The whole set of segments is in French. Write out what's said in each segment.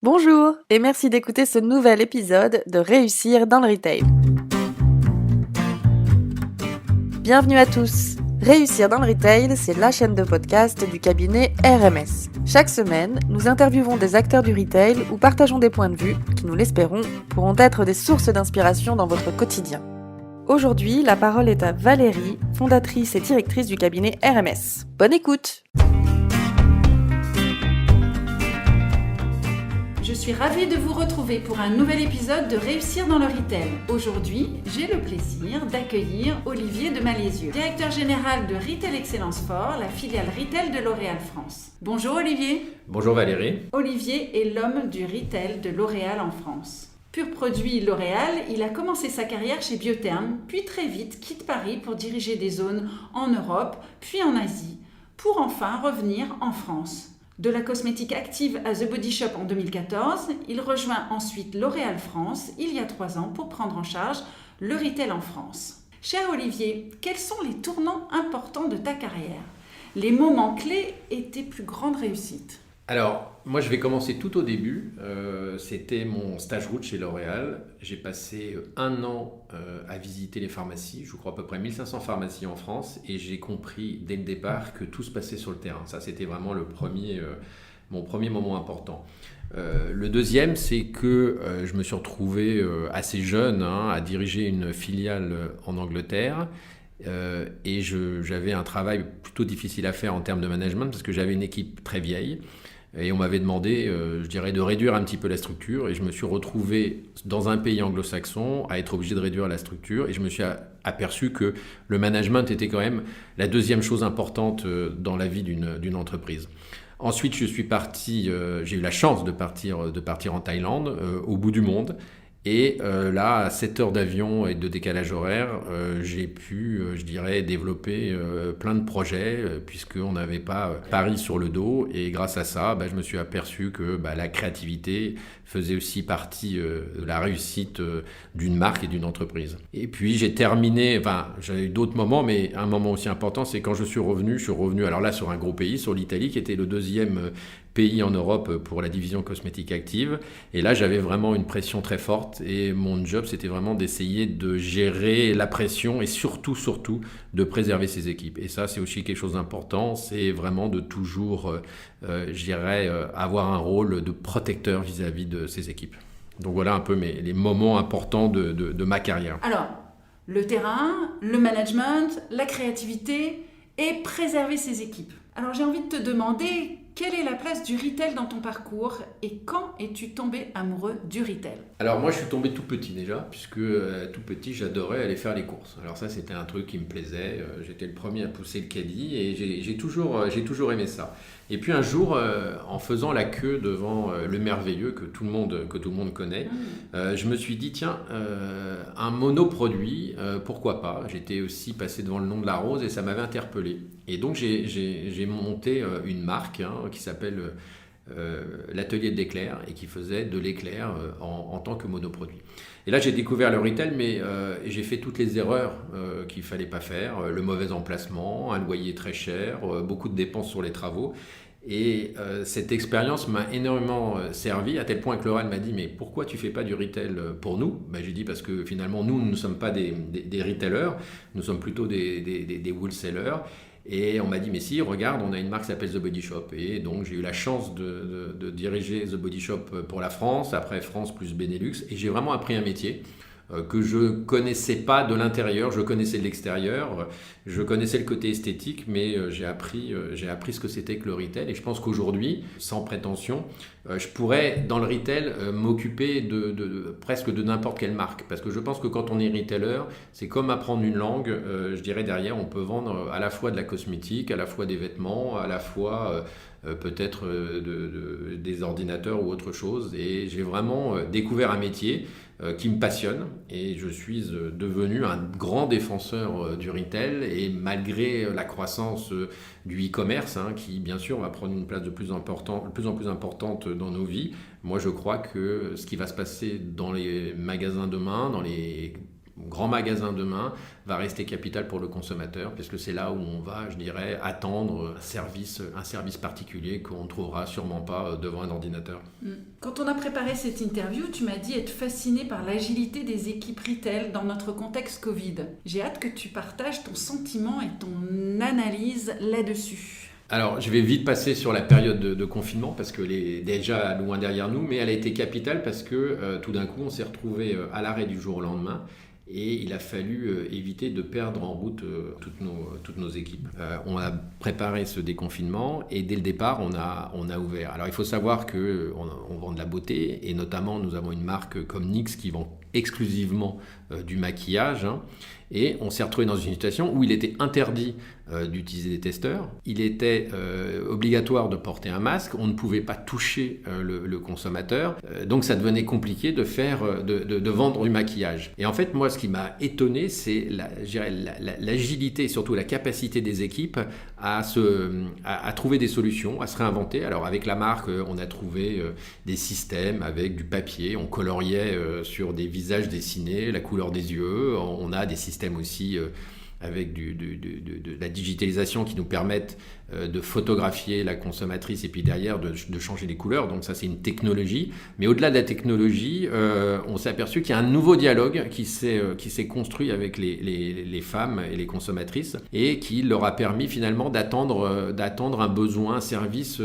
Bonjour et merci d'écouter ce nouvel épisode de Réussir dans le Retail. Bienvenue à tous. Réussir dans le Retail, c'est la chaîne de podcast du cabinet RMS. Chaque semaine, nous interviewons des acteurs du retail ou partageons des points de vue qui, nous l'espérons, pourront être des sources d'inspiration dans votre quotidien. Aujourd'hui, la parole est à Valérie, fondatrice et directrice du cabinet RMS. Bonne écoute! Je suis ravie de vous retrouver pour un nouvel épisode de Réussir dans le Retail. Aujourd'hui, j'ai le plaisir d'accueillir Olivier de Malézieux, directeur général de Retail Excellence Fort, la filiale Retail de L'Oréal France. Bonjour Olivier. Bonjour Valérie. Olivier est l'homme du retail de L'Oréal en France. Pur produit L'Oréal, il a commencé sa carrière chez Biotherm, puis très vite quitte Paris pour diriger des zones en Europe, puis en Asie, pour enfin revenir en France. De la cosmétique active à The Body Shop en 2014, il rejoint ensuite L'Oréal France il y a 3 ans pour prendre en charge le retail en France. Cher Olivier, quels sont les tournants importants de ta carrière? Les moments clés et tes plus grandes réussites? Alors, moi je vais commencer tout au début. C'était mon stage route chez L'Oréal. J'ai passé 1 an à visiter les pharmacies, je crois à peu près 1500 pharmacies en France, et j'ai compris dès le départ que tout se passait sur le terrain. Ça, c'était vraiment mon premier moment important. Le deuxième, c'est que je me suis retrouvé assez jeune à diriger une filiale en Angleterre. Et j'avais un travail plutôt difficile à faire en termes de management parce que j'avais une équipe très vieille. Et on m'avait demandé, de réduire un petit peu la structure. Et je me suis retrouvé dans un pays anglo-saxon à être obligé de réduire la structure. Et je me suis aperçu que le management était quand même la deuxième chose importante dans la vie d'une entreprise. Ensuite, je suis parti, j'ai eu la chance de partir en Thaïlande, au bout du monde. Et là, à 7 heures d'avion et de décalage horaire, j'ai pu, développer plein de projets, puisqu'on n'avait pas Paris sur le dos. Et grâce à ça, je me suis aperçu que la créativité faisait aussi partie de la réussite d'une marque et d'une entreprise. Et puis j'ai terminé, j'avais eu d'autres moments, mais un moment aussi important, c'est quand je suis revenu alors là sur un gros pays, sur l'Italie, qui était le deuxième pays en Europe pour la division cosmétique active. Et là, j'avais vraiment une pression très forte et mon job, c'était vraiment d'essayer de gérer la pression et surtout, de préserver ses équipes. Et ça, c'est aussi quelque chose d'important, c'est vraiment de toujours, avoir un rôle de protecteur vis-à-vis de ses équipes. Donc voilà un peu les moments importants de ma carrière. Alors, le terrain, le management, la créativité et préserver ses équipes. Alors j'ai envie de te demander, quelle est la place du retail dans ton parcours et quand es-tu tombé amoureux du retail? Alors moi je suis tombé tout petit déjà, puisque tout petit j'adorais aller faire les courses. Alors ça c'était un truc qui me plaisait, j'étais le premier à pousser le caddie et j'ai toujours aimé ça. Et puis un jour, en faisant la queue devant le merveilleux que tout le monde connaît, je me suis dit tiens, un monoproduit, pourquoi pas? J'étais aussi passé devant le nom de la rose et ça m'avait interpellé. Et donc j'ai monté une marque qui s'appelle l'atelier de l'éclair et qui faisait de l'éclair en tant que monoproduit. Et là j'ai découvert le retail, mais j'ai fait toutes les erreurs qu'il ne fallait pas faire, le mauvais emplacement, un loyer très cher, beaucoup de dépenses sur les travaux. Et cette expérience m'a énormément servi, à tel point que L'Oréal m'a dit « Mais pourquoi tu ne fais pas du retail pour nous ?» J'ai dit « Parce que finalement, nous ne sommes pas des retailers, nous sommes plutôt des wholesalers. » Et on m'a dit, mais si, regarde, on a une marque qui s'appelle The Body Shop. Et donc, j'ai eu la chance de diriger The Body Shop pour la France, après France plus Benelux. Et j'ai vraiment appris un métier que je connaissais pas de l'intérieur, je connaissais de l'extérieur, je connaissais le côté esthétique, mais j'ai appris ce que c'était que le retail. Et je pense qu'aujourd'hui, sans prétention, je pourrais, dans le retail, m'occuper presque de n'importe quelle marque. Parce que je pense que quand on est retailer, c'est comme apprendre une langue. Derrière, on peut vendre à la fois de la cosmétique, à la fois des vêtements, à la fois peut-être des ordinateurs ou autre chose. Et j'ai vraiment découvert un métier qui me passionne et je suis devenu un grand défenseur du retail et malgré la croissance du e-commerce qui bien sûr va prendre une place de plus en plus importante dans nos vies, moi je crois que ce qui va se passer dans les magasins demain, dans les grand magasin demain va rester capital pour le consommateur, parce que c'est là où on va, je dirais, attendre un service particulier qu'on ne trouvera sûrement pas devant un ordinateur. Quand on a préparé cette interview, tu m'as dit être fasciné par l'agilité des équipes retail dans notre contexte Covid. J'ai hâte que tu partages ton sentiment et ton analyse là-dessus. Alors, je vais vite passer sur la période de confinement parce qu'elle est déjà loin derrière nous, mais elle a été capitale parce que tout d'un coup, on s'est retrouvé à l'arrêt du jour au lendemain. Et il a fallu éviter de perdre en route toutes nos équipes. On a préparé ce déconfinement et dès le départ, on a ouvert. Alors il faut savoir qu'on vend de la beauté et notamment nous avons une marque comme NYX qui vend exclusivement du maquillage. Et on s'est retrouvé dans une situation où il était interdit d'utiliser des testeurs. Il était obligatoire de porter un masque. On ne pouvait pas toucher le consommateur. Donc ça devenait compliqué de vendre du maquillage. Et en fait, moi, ce qui m'a étonné, c'est l'agilité et surtout la capacité des équipes à trouver des solutions, à se réinventer. Alors avec la marque, on a trouvé des systèmes avec du papier. On coloriait sur des visages dessinés la couleur des yeux. On a des systèmes aussi avec de la digitalisation qui nous permettent de photographier la consommatrice et puis derrière de changer les couleurs. Donc ça, c'est une technologie. Mais au-delà de la technologie, on s'est aperçu qu'il y a un nouveau dialogue qui s'est construit avec les femmes et les consommatrices et qui leur a permis finalement d'attendre un besoin, un service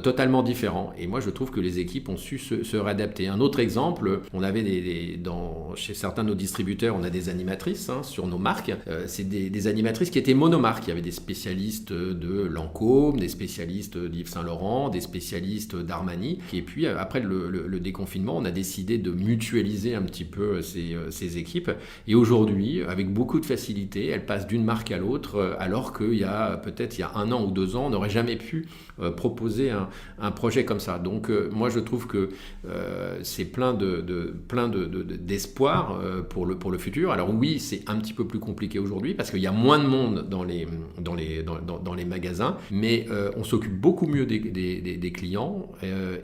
totalement différent. Et moi, je trouve que les équipes ont su se réadapter. Un autre exemple, on avait chez certains de nos distributeurs, on a des animatrices sur nos marques. C'est des animatrices qui étaient monomarques. Il y avait des spécialistes de Lancôme, des spécialistes d'Yves Saint Laurent, des spécialistes d'Armani. Et puis après le déconfinement, on a décidé de mutualiser un petit peu ces équipes. Et aujourd'hui, avec beaucoup de facilité, elles passent d'une marque à l'autre, alors qu'il y a 1 an ou 2 ans, on n'aurait jamais pu proposer un projet comme ça. Donc moi, je trouve que c'est plein d'espoir pour le futur. Alors oui, c'est un petit peu plus compliqué aujourd'hui parce qu'il y a moins de monde dans les magasins, mais on s'occupe beaucoup mieux des clients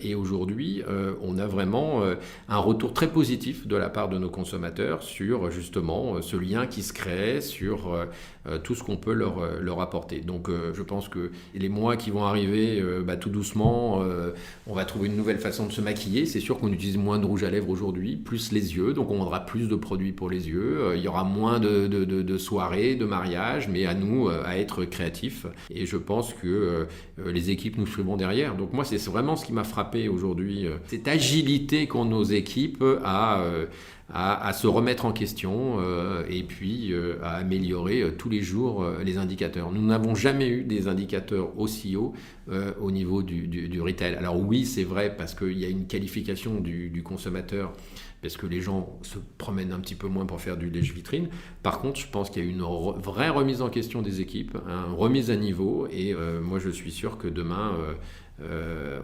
et aujourd'hui, on a vraiment un retour très positif de la part de nos consommateurs sur justement ce lien qui se crée, sur tout ce qu'on peut leur apporter. Donc je pense que les mois qui vont arriver, tout doucement, on va trouver une nouvelle façon de se maquiller. C'est sûr qu'on utilise moins de rouge à lèvres aujourd'hui, plus les yeux, donc on vendra plus de produits pour les yeux. Il y aura moins de soirées, de mariages, mais à nous à être créatifs. Et je pense que les équipes nous suivront derrière. Donc moi, c'est vraiment ce qui m'a frappé aujourd'hui, cette agilité qu'ont nos équipes à se remettre en question et puis à améliorer tous les jours les indicateurs. Nous n'avons jamais eu des indicateurs aussi hauts au niveau du retail. Alors oui, c'est vrai, parce qu'il y a une qualification du consommateur, parce que les gens se promènent un petit peu moins pour faire du lèche-vitrine. Par contre, je pense qu'il y a une vraie remise en question des équipes, une remise à niveau, et moi je suis sûr que demain,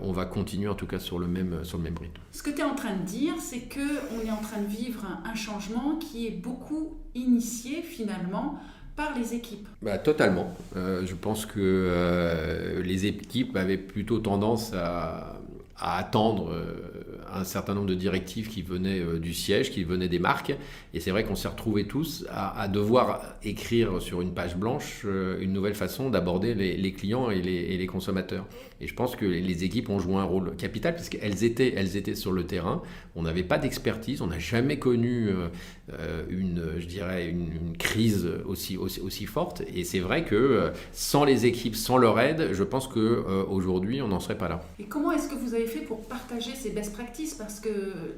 on va continuer en tout cas sur le même rythme. Ce que tu es en train de dire, c'est qu'on est en train de vivre un changement qui est beaucoup initié finalement par les équipes. Totalement. Je pense que les équipes avaient plutôt tendance à attendre un certain nombre de directives qui venaient du siège, qui venaient des marques. Et c'est vrai qu'on s'est retrouvés tous à devoir écrire sur une page blanche une nouvelle façon d'aborder les clients et les consommateurs. Et je pense que les équipes ont joué un rôle capital parce qu'elles étaient sur le terrain. On n'avait pas d'expertise, on n'a jamais connu une crise aussi forte. Et c'est vrai que sans les équipes, sans leur aide, je pense qu'aujourd'hui, on n'en serait pas là. Et comment est-ce que vous avez fait pour partager ces best practices? Parce que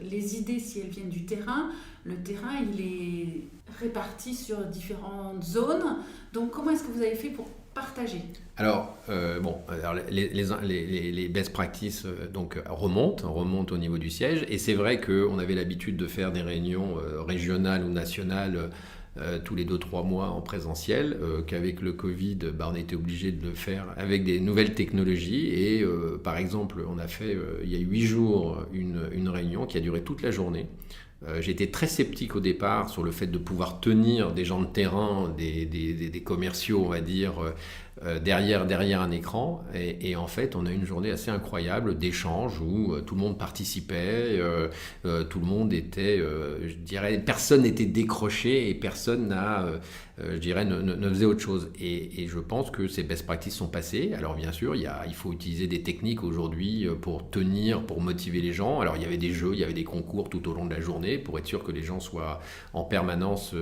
les idées, si elles viennent du terrain, le terrain, il est réparti sur différentes zones. Donc, comment est-ce que vous avez fait pour partager? Alors, les best practices remontent au niveau du siège. Et c'est vrai qu'on avait l'habitude de faire des réunions régionales ou nationales tous les 2-3 mois en présentiel, qu'avec le Covid, on était obligé de le faire avec des nouvelles technologies. Et par exemple, on a fait il y a 8 jours une réunion qui a duré toute la journée J'étais très sceptique au départ sur le fait de pouvoir tenir des gens de terrain, des commerciaux, on va dire, derrière un écran. Et en fait, on a eu une journée assez incroyable d'échanges où tout le monde participait, tout le monde était, je dirais, personne n'était décroché et personne ne faisait autre chose. Et je pense que ces best practices sont passées. Alors bien sûr, il faut utiliser des techniques aujourd'hui pour tenir, pour motiver les gens. Alors il y avait des jeux, il y avait des concours tout au long de la journée pour être sûr que les gens soient en permanence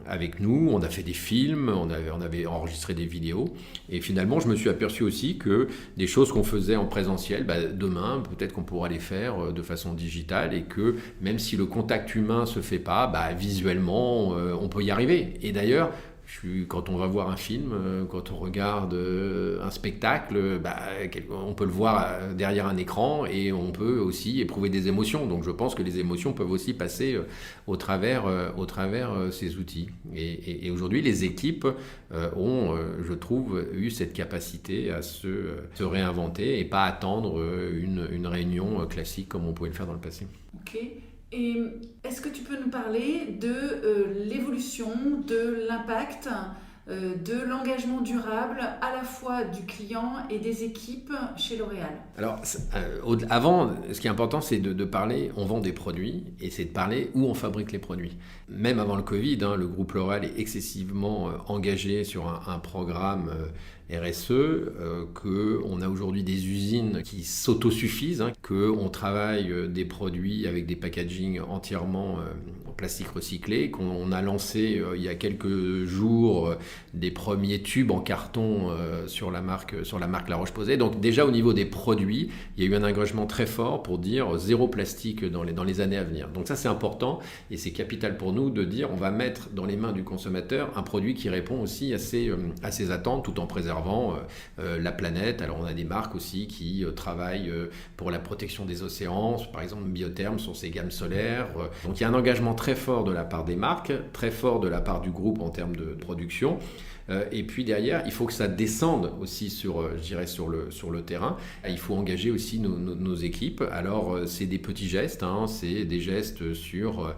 avec nous. On a fait des films, on avait enregistré des vidéos. Et finalement, je me suis aperçu aussi que des choses qu'on faisait en présentiel, demain, peut-être qu'on pourra les faire de façon digitale et que même si le contact humain ne se fait pas, visuellement, on peut y arriver. Et d'ailleurs, quand on va voir un film, quand on regarde un spectacle, on peut le voir derrière un écran et on peut aussi éprouver des émotions. Donc je pense que les émotions peuvent aussi passer au travers ces outils. Et aujourd'hui, les équipes ont, je trouve, eu cette capacité à se réinventer et pas attendre une réunion classique comme on pouvait le faire dans le passé. Ok. Et est-ce que tu peux nous parler de l'évolution, de l'impact, de l'engagement durable à la fois du client et des équipes chez L'Oréal? Alors, avant, ce qui est important, c'est de parler, on vend des produits, et c'est de parler où on fabrique les produits. Même avant le Covid, le groupe L'Oréal est excessivement engagé sur un programme RSE, qu'on a aujourd'hui des usines qui s'autosuffisent, qu'on travaille des produits avec des packaging entièrement en plastique recyclé, qu'on a lancé il y a quelques jours des premiers tubes en carton sur la marque La Roche-Posay. Donc déjà au niveau des produits, il y a eu un engagement très fort pour dire zéro plastique dans les années à venir. Donc ça c'est important et c'est capital pour nous de dire on va mettre dans les mains du consommateur un produit qui répond aussi à ses attentes tout en préservant la planète. Alors on a des marques aussi qui travaillent pour la protection des océans, par exemple Biotherm sur ses gammes solaires. Donc il y a un engagement très fort de la part des marques, très fort de la part du groupe en termes de production. Et puis derrière, il faut que ça descende aussi sur le terrain. Il faut engager aussi nos équipes. Alors, c'est des petits gestes, c'est des gestes sur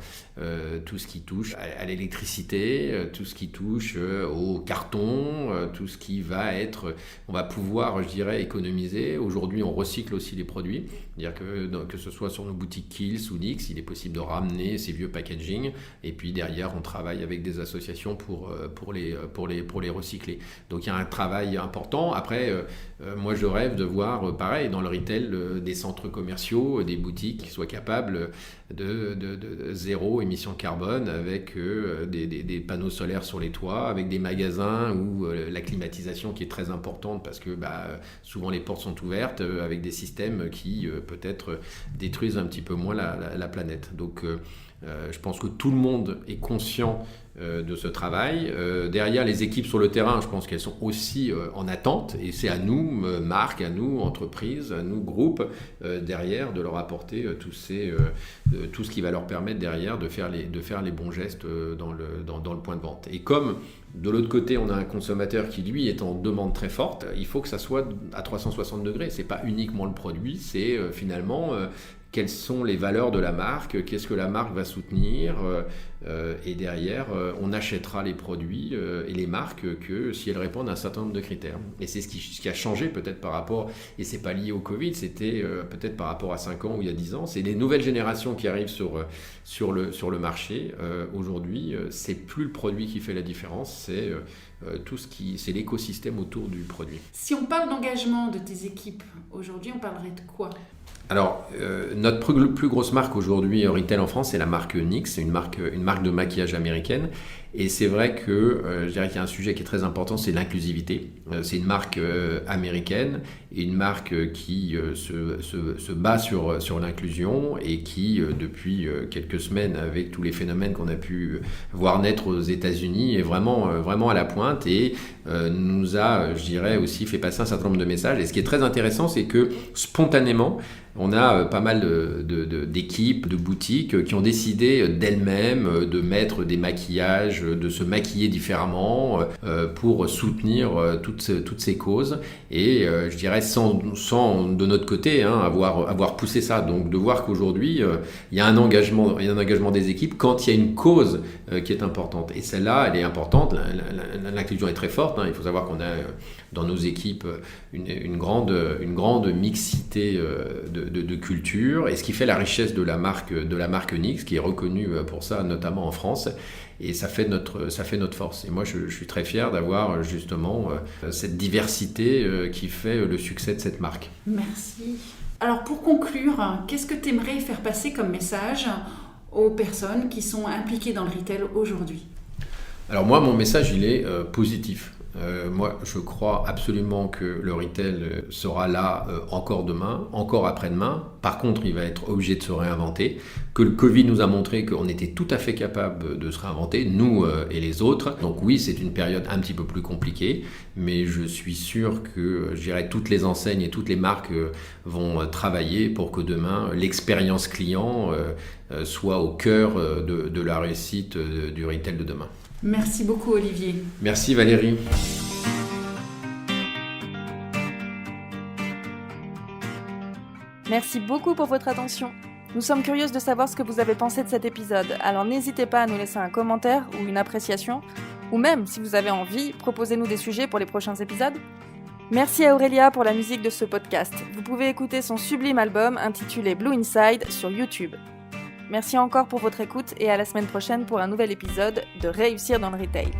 tout ce qui touche à l'électricité, tout ce qui touche au carton, tout ce qui va être... On va pouvoir, économiser. Aujourd'hui, on recycle aussi les produits. C'est-à-dire que ce soit sur nos boutiques Kiehl's ou NYX, il est possible de ramener ces vieux packaging. Et puis derrière, on travaille avec des associations pour les recycler. Donc il y a un travail important. Après, moi je rêve de voir, pareil, dans le retail, des centres commerciaux, des boutiques qui soient capables de zéro émission carbone avec des panneaux solaires sur les toits, avec des magasins où la climatisation qui est très importante parce que souvent les portes sont ouvertes avec des systèmes qui peut-être détruisent un petit peu moins la planète. Donc je pense que tout le monde est conscient de ce travail. Derrière, les équipes sur le terrain, je pense qu'elles sont aussi en attente et c'est à nous, marques, à nous, entreprises, à nous, groupes, derrière, de leur apporter tout ce qui va leur permettre derrière de faire les bons gestes dans le point de vente. Et comme de l'autre côté, on a un consommateur qui, lui, est en demande très forte, il faut que ça soit à 360 degrés. C'est pas uniquement le produit, c'est finalement... quelles sont les valeurs de la marque, qu'est-ce que la marque va soutenir, et derrière, on achètera les produits et les marques que si elles répondent à un certain nombre de critères. Et c'est ce qui a changé peut-être par rapport, et c'est pas lié au Covid, c'était peut-être par rapport à 5 ans ou il y a 10 ans, c'est les nouvelles générations qui arrivent sur le marché. Aujourd'hui, c'est plus le produit qui fait la différence, c'est c'est l'écosystème autour du produit. Si on parle d'engagement de tes équipes aujourd'hui, on parlerait de quoi ? Alors, notre plus grosse marque aujourd'hui retail en France, c'est la marque NYX, c'est une marque de maquillage américaine. Et c'est vrai que je dirais qu'il y a un sujet qui est très important, c'est l'inclusivité. C'est une marque américaine et une marque qui se bat sur l'inclusion et qui, depuis quelques semaines, avec tous les phénomènes qu'on a pu voir naître aux États-Unis, est vraiment à la pointe et nous a, je dirais, aussi fait passer un certain nombre de messages. Et ce qui est très intéressant, c'est que spontanément, on a pas mal d'équipes, de boutiques qui ont décidé d'elles-mêmes de mettre des maquillages de se maquiller différemment pour soutenir toutes ces causes. Et je dirais sans de notre côté avoir poussé ça. Donc de voir qu'aujourd'hui, il y a un engagement des équipes quand il y a une cause qui est importante. Et celle-là, elle est importante. L'inclusion est très forte. Il faut savoir qu'on a dans nos équipes une grande mixité de culture, et ce qui fait la richesse de la marque Nix, qui est reconnue pour ça, notamment en France. Et ça fait notre force. Et moi, je suis très fier d'avoir justement cette diversité qui fait le succès de cette marque. Merci. Alors pour conclure, qu'est-ce que tu aimerais faire passer comme message aux personnes qui sont impliquées dans le retail aujourd'hui ? Alors moi, mon message, il est positif. Moi, je crois absolument que le retail sera là encore demain, encore après-demain. Par contre, il va être obligé de se réinventer. Que le Covid nous a montré qu'on était tout à fait capable de se réinventer, nous et les autres. Donc oui, c'est une période un petit peu plus compliquée, mais je suis sûr que, je dirais, toutes les enseignes et toutes les marques vont travailler pour que demain, l'expérience client soit au cœur de la réussite du retail de demain. Merci beaucoup Olivier. Merci Valérie. Merci beaucoup pour votre attention. Nous sommes curieuses de savoir ce que vous avez pensé de cet épisode, alors n'hésitez pas à nous laisser un commentaire ou une appréciation, ou même, si vous avez envie, proposez-nous des sujets pour les prochains épisodes. Merci à Aurélia pour la musique de ce podcast. Vous pouvez écouter son sublime album intitulé Blue Inside sur YouTube. Merci encore pour votre écoute et à la semaine prochaine pour un nouvel épisode de Réussir dans le Retail.